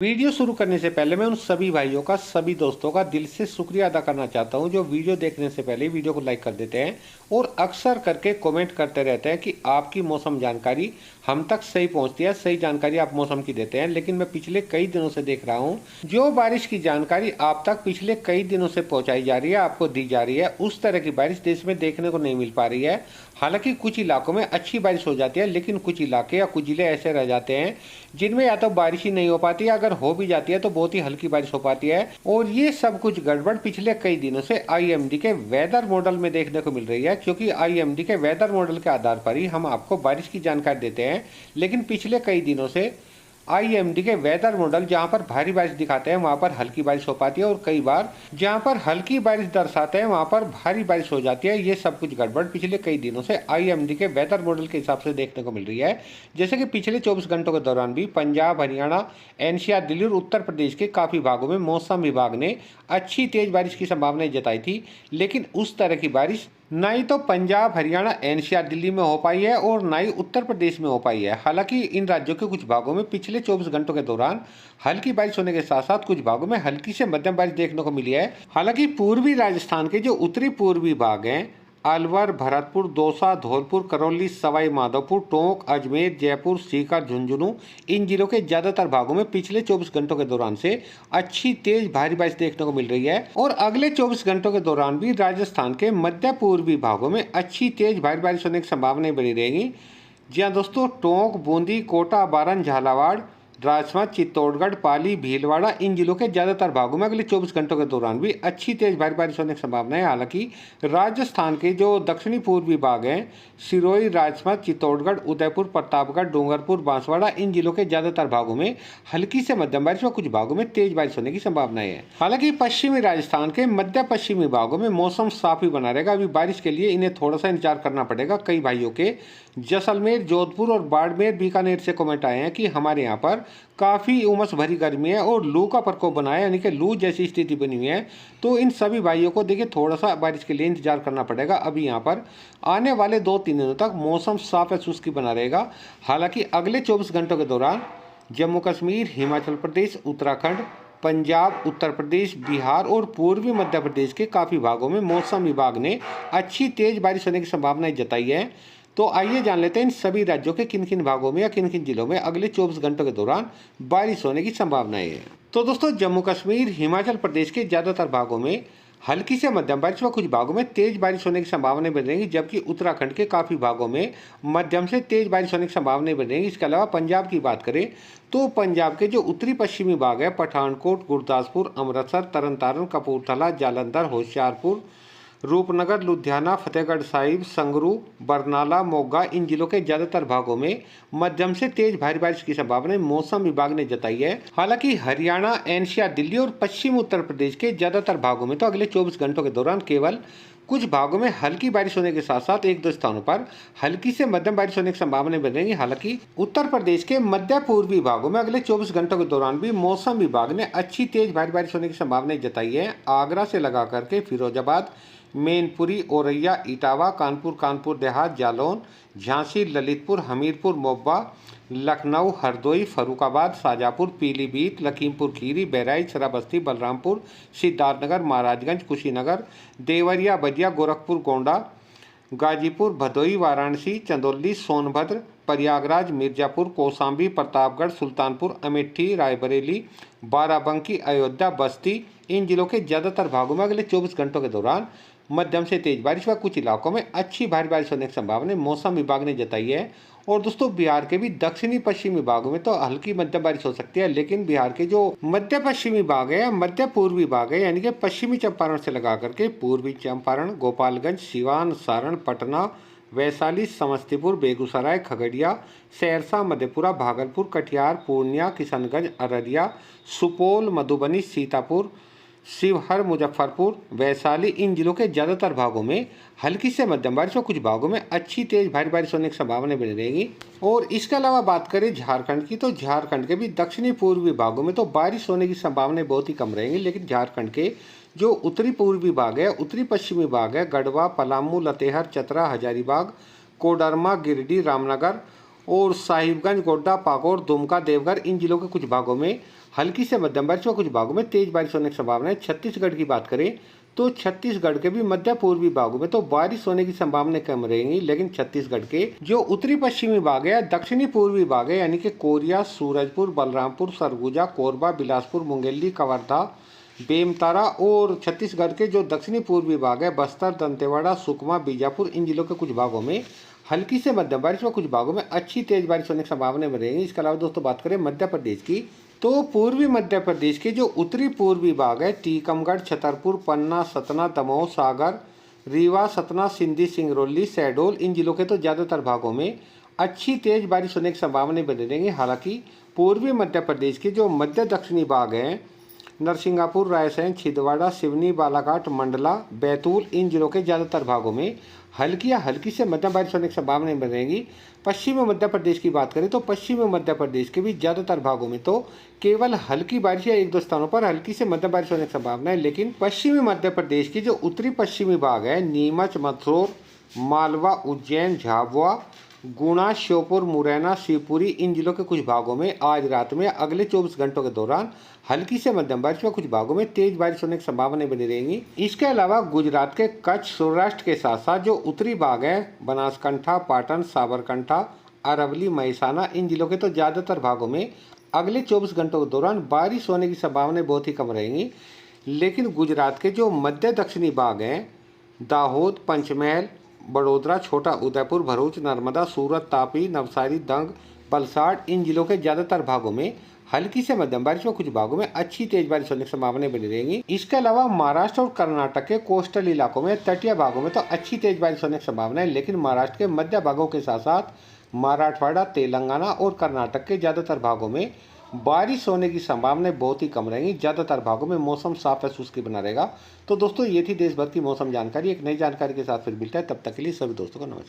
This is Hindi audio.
वीडियो शुरू करने से पहले मैं उन सभी भाइयों का, सभी दोस्तों का दिल से शुक्रिया अदा करना चाहता हूं जो वीडियो देखने से पहले वीडियो को लाइक कर देते हैं और अक्सर करके कमेंट करते रहते हैं कि आपकी मौसम जानकारी हम तक सही पहुंचती है, सही जानकारी आप मौसम की देते हैं। लेकिन मैं पिछले कई दिनों से देख रहा हूं जो बारिश की जानकारी आप तक पिछले कई दिनों से पहुंचाई जा रही है, आपको दी जा रही है, उस तरह की बारिश देश में देखने को नहीं मिल पा रही है। हालांकि कुछ इलाकों में अच्छी बारिश हो जाती है, लेकिन कुछ इलाके या कुछ जिले ऐसे रह जाते हैं जिनमें या तो बारिश ही नहीं हो पाती है, अगर हो भी जाती है तो बहुत ही हल्की बारिश हो पाती है। और ये सब कुछ गड़बड़ पिछले कई दिनों से आईएमडी के वेदर मॉडल में देखने को मिल रही है, क्योंकि आईएमडी के वेदर मॉडल के आधार पर ही हम आपको बारिश की जानकारी देते हैं। लेकिन पिछले कई दिनों से आईएमडी के वेदर मॉडल जहां पर भारी बारिश दिखाते हैं वहां पर हल्की बारिश हो पाती है, और कई बार जहां पर हल्की बारिश दर्शाते हैं वहां पर भारी बारिश हो जाती है। ये सब कुछ गड़बड़ पिछले कई दिनों से आईएमडी के वेदर मॉडल के हिसाब से देखने को मिल रही है। जैसे कि पिछले 24 घंटों के दौरान भी पंजाब, हरियाणा, एनसीआर, दिल्ली और उत्तर प्रदेश के काफी भागों में मौसम विभाग ने अच्छी तेज बारिश की संभावनाएं जताई थी, लेकिन उस तरह की बारिश ना ही तो पंजाब, हरियाणा, एनसीआर, दिल्ली में हो पाई है और ना ही उत्तर प्रदेश में हो पाई है। हालांकि इन राज्यों के कुछ भागों में पिछले 24 घंटों के दौरान हल्की बारिश होने के साथ साथ कुछ भागों में हल्की से मध्यम बारिश देखने को मिली है। हालांकि पूर्वी राजस्थान के जो उत्तरी पूर्वी भाग हैं, अलवर, भरतपुर, दौसा, धौलपुर, करौली, सवाई माधोपुर, टोंक, अजमेर, जयपुर, सीकर, झुंझुनू, इन जिलों के ज्यादातर भागों में पिछले 24 घंटों के दौरान से अच्छी तेज भारी बारिश देखने को मिल रही है। और अगले 24 घंटों के दौरान भी राजस्थान के मध्य पूर्वी भागों में अच्छी तेज भारी बारिश होने की संभावनाएं बनी रहेंगी। जी हाँ दोस्तों, टोंक, बूंदी, कोटा, बारन, झालावाड़, राजसमंद, चित्तौड़गढ़, पाली, भीलवाड़ा, इन जिलों के ज्यादातर भागों में अगले 24 घंटों के दौरान भी अच्छी तेज भारी बारिश होने की संभावना है। हालांकि राजस्थान के जो दक्षिणी पूर्वी भाग हैं, सिरोही, राजसमंद, चित्तौड़गढ़, उदयपुर, प्रतापगढ़, डूंगरपुर, बांसवाड़ा, इन जिलों के ज्यादातर भागों में हल्की से मध्यम बारिश व कुछ भागों में तेज बारिश होने की संभावनाएं है। हालांकि पश्चिमी राजस्थान के मध्य पश्चिमी भागों में मौसम साफ ही बना रहेगा। अभी बारिश के लिए इन्हें थोड़ा सा इंतजार करना पड़ेगा। कई भाइयों के जैसलमेर, जोधपुर और बाड़मेर, बीकानेर से कमेंट आए हैं कि हमारे यहाँ पर काफ़ी उमस भरी गर्मी है और लू का प्रकोप बना है, यानी कि लू जैसी स्थिति बनी हुई है। तो इन सभी भाइयों को देखिए थोड़ा सा बारिश के लिए इंतजार करना पड़ेगा। अभी यहाँ पर आने वाले 2-3 दिनों तक मौसम साफ या शुष्क बना रहेगा। हालांकि अगले 24 घंटों के दौरान जम्मू कश्मीर, हिमाचल प्रदेश, उत्तराखंड, पंजाब, उत्तर प्रदेश, बिहार और पूर्वी मध्य प्रदेश के काफ़ी भागों में मौसम विभाग ने अच्छी तेज बारिश होने की संभावनाएं जताई है। तो आइए जान लेते हैं इन सभी राज्यों के किन किन भागों में या किन किन जिलों में अगले 24 घंटों के दौरान बारिश होने की संभावनाएं है। तो दोस्तों, जम्मू कश्मीर, हिमाचल प्रदेश के ज्यादातर भागों में हल्की से मध्यम बारिश व कुछ भागों में तेज बारिश होने की संभावनाएं बन रहेंगी, जबकि उत्तराखंड के काफी भागों में मध्यम से तेज बारिश होने की संभावनाएं बन रहेंगी। इसके अलावा पंजाब की बात करें तो पंजाब के जो उत्तरी पश्चिमी भाग है, पठानकोट, गुरदासपुर, अमृतसर, तरन तारण, कपूरथला, जालंधर, होशियारपुर, रूपनगर, लुधियाना, फतेहगढ़ साहिब, संगरू, बरनाला, मोगा, इन जिलों के ज्यादातर भागों में मध्यम से तेज भारी बारिश की संभावना मौसम विभाग ने जताई है। हालांकि हरियाणा, एनसीआर, दिल्ली और पश्चिम उत्तर प्रदेश के ज्यादातर भागों में तो अगले 24 घंटों के दौरान केवल कुछ भागों में हल्की बारिश होने के साथ साथ 1-2 स्थानों पर हल्की से मध्यम बारिश होने की संभावना बनेगी। हालांकि उत्तर प्रदेश के मध्य पूर्वी भागों में अगले 24 घंटों के दौरान भी मौसम विभाग ने अच्छी तेज भारी बारिश होने की संभावना जताई है। आगरा से लगा करके फिरोजाबाद, मैनपुरी, औरैया, इटावा, कानपुर देहात, जालौन, झांसी, ललितपुर, हमीरपुर, मोब्बा, लखनऊ, हरदोई, फरुखाबाद, शाजापुर, पीलीभीत, लखीमपुर खीरी, बहराइच, श्रावस्ती, बलरामपुर, सिद्धार्थनगर, महाराजगंज, कुशीनगर, देवरिया, बजिया, गोरखपुर, गोंडा, गाजीपुर, भदोई, वाराणसी, चंदौली, सोनभद्र, प्रयागराज, मिर्जापुर, कौशाम्बी, प्रतापगढ़, सुल्तानपुर, अमेठी, रायबरेली, बाराबंकी, अयोध्या, बस्ती, इन जिलों के ज्यादातर भागों में अगले 24 घंटों के दौरान मध्यम से तेज बारिश व कुछ इलाकों में अच्छी भारी बारिश होने की संभावना मौसम विभाग ने जताई है। और दोस्तों, बिहार के भी दक्षिणी पश्चिमी भागों में तो हल्की मध्यम बारिश हो सकती है, लेकिन बिहार के जो मध्य पश्चिमी भाग है, मध्य पूर्वी भाग है, यानी कि पश्चिमी चंपारण से लगा करके पूर्वी चंपारण, गोपालगंज, सिवान, सारण, पटना, वैशाली, समस्तीपुर, बेगूसराय, खगड़िया, सहरसा, मधेपुरा, भागलपुर, कटिहार, पूर्णिया, किशनगंज, अररिया, सुपौल, मधुबनी, सीतापुर, शिवहर, मुजफ्फरपुर, वैशाली, इन जिलों के ज्यादातर भागों में हल्की से मध्यम बारिश और कुछ भागों में अच्छी तेज भारी बारिश होने की संभावना बनी रहेगी। और इसके अलावा बात करें झारखंड की, तो झारखंड के भी दक्षिणी पूर्वी भागों में तो बारिश होने की संभावनाएं बहुत ही कम रहेंगी, लेकिन झारखंड के जो उत्तरी पूर्वी भाग है, उत्तरी पश्चिमी भाग है, गढ़वा, पलामू, लतेहर, चतरा, हजारीबाग, कोडरमा, गिरिडीह, रामनगर और साहिबगंज, गोड्डा, पाकुड़, दुमका, देवघर, इन जिलों के कुछ भागों में हल्की से मध्यम बारिश व कुछ भागों में तेज बारिश होने की संभावना है। छत्तीसगढ़ की बात करें तो छत्तीसगढ़ के भी मध्य पूर्वी भागों में तो बारिश होने की संभावना कम रहेंगी, लेकिन छत्तीसगढ़ के जो उत्तरी पश्चिमी भाग है, दक्षिणी पूर्वी भाग है, यानी कि कोरिया, सूरजपुर, बलरामपुर, सरगुजा, कोरबा, बिलासपुर, मुंगेली, कवर्धा, बेमतारा और छत्तीसगढ़ के जो दक्षिणी पूर्वी भाग है, बस्तर, दंतेवाड़ा, सुकमा, बीजापुर, इन जिलों के कुछ भागों में हल्की से मध्यम बारिश व कुछ भागों में अच्छी तेज बारिश होने की संभावना में रहेंगी। इसके अलावा दोस्तों बात करें मध्य प्रदेश की तो पूर्वी मध्य प्रदेश के जो उत्तरी पूर्वी भाग है, टीकमगढ़, छतरपुर, पन्ना, सतना, दमोह, सागर, रीवा, सतना, सिंधी, सिंगरौली, शहडोल, इन जिलों के तो ज़्यादातर भागों में अच्छी तेज बारिश होने की संभावना बनी रहेंगी। हालांकि पूर्वी मध्य प्रदेश के जो मध्य दक्षिणी भाग हैं, नरसिंगापुर, रायसेन, छिंदवाड़ा, सिवनी, बालाघाट, मंडला, बैतूल, इन जिलों के ज़्यादातर भागों में हल्की या हल्की से मध्यम बारिश होने की संभावना बनेगी। पश्चिमी मध्य प्रदेश की बात करें तो पश्चिमी मध्य प्रदेश के भी ज़्यादातर भागों में तो केवल हल्की बारिश या एक दो स्थानों पर हल्की से मध्यम बारिश होने की संभावना है। लेकिन पश्चिमी मध्य प्रदेश की जो उत्तरी पश्चिमी भाग है, नीमच, मंदसौर, मालवा, उज्जैन, झाबुआ, गुना, श्योपुर, मुरैना, शिवपुरी, इन जिलों के कुछ भागों में आज रात में अगले 24 घंटों के दौरान हल्की से मध्यम बारिश व कुछ भागों में तेज बारिश होने की संभावना बनी रहेंगी। इसके अलावा गुजरात के कच्छ, सौराष्ट्र के साथ साथ जो उत्तरी भाग है, बनासकांठा, पाटन, साबरकांठा, अरवली, महिसाना, इन जिलों के तो ज़्यादातर भागों में अगले 24 घंटों के दौरान बारिश होने की संभावना बहुत ही कम रहेंगी। लेकिन गुजरात के जो मध्य दक्षिणी भाग हैं, दाहोद, पंचमहल, बड़ोदरा, छोटा उदयपुर, भरूच, नर्मदा, सूरत, तापी, नवसारी, दंग, वलसाड़, इन जिलों के ज़्यादातर भागों में हल्की से मध्यम बारिश व कुछ भागों में अच्छी तेज बारिश होने की संभावना बनी रहेंगी। इसके अलावा महाराष्ट्र और कर्नाटक के कोस्टल इलाकों में, तटीय भागों में तो अच्छी तेज बारिश होने की संभावना है। लेकिन महाराष्ट्र के मध्य भागों के साथ साथ मराठवाड़ा, तेलंगाना और कर्नाटक के ज़्यादातर भागों में बारिश होने की संभावना बहुत ही कम रहेंगी। ज़्यादातर भागों में मौसम साफ व शुष्क बना रहेगा। तो दोस्तों ये थी देश भर की मौसम जानकारी। एक नई जानकारी के साथ फिर मिलता है, तब तक के लिए सभी दोस्तों को नमस्कार।